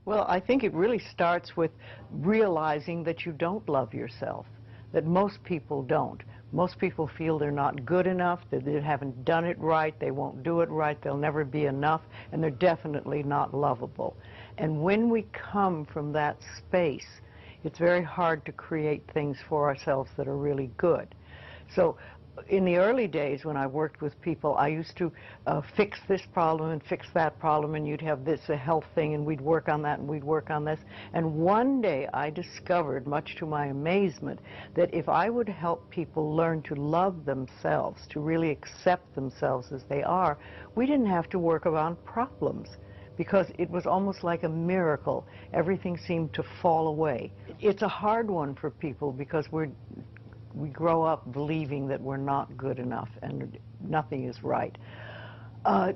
Well, I think it really starts with realizing that you don't love yourself, that most people don't. Most people feel they're not good enough, that they haven't done it right, they won't do it right, they'll never be enough, and they're definitely not lovable. And when we come from that space, it's very hard to create things for ourselves that are really good. So in the early days when I worked with people, I used to fix this problem and fix that problem, and you'd have this, a health thing, and we'd work on that and we'd work on this. And one day I discovered, much to my amazement, that if I would help people learn to love themselves, to really accept themselves as they are, we didn't have to work around problems, because it was almost like a miracle. Everything seemed to fall away. It's a hard one for people because we grow up believing that we're not good enough and nothing is right. I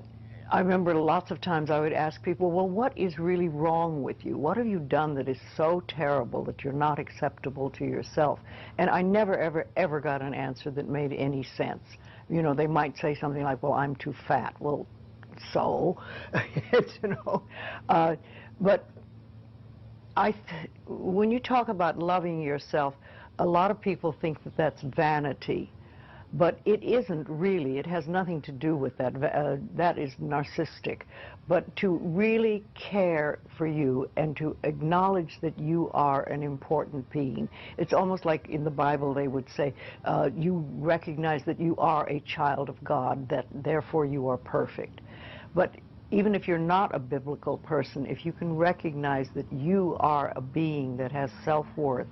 remember lots of times I would ask people, well, what is really wrong with you? What have you done that is so terrible that you're not acceptable to yourself? And I never, ever, ever got an answer that made any sense. You know, they might say something like, well, I'm too fat. Well, so, you know. But when you talk about loving yourself, a lot of people think that that's vanity, but it isn't really. It has nothing to do with that. That is narcissistic. But to really care for you and to acknowledge that you are an important being. It's almost like in the Bible they would say, you recognize that you are a child of God, that therefore you are perfect. But even if you're not a biblical person, if you can recognize that you are a being that has self-worth,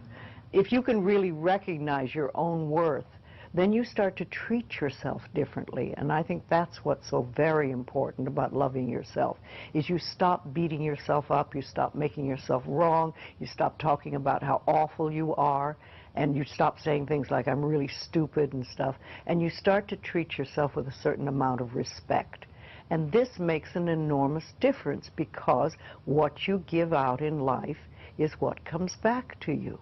if you can really recognize your own worth, then you start to treat yourself differently. And I think that's what's so very important about loving yourself, is you stop beating yourself up, you stop making yourself wrong, you stop talking about how awful you are, and you stop saying things like, I'm really stupid and stuff, and you start to treat yourself with a certain amount of respect. And this makes an enormous difference, because what you give out in life is what comes back to you.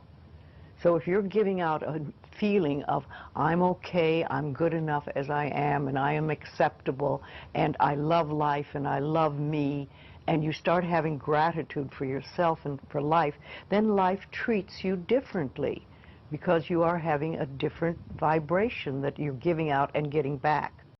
So if you're giving out a feeling of, I'm okay, I'm good enough as I am, and I am acceptable, and I love life, and I love me, and you start having gratitude for yourself and for life, then life treats you differently, because you are having a different vibration that you're giving out and getting back.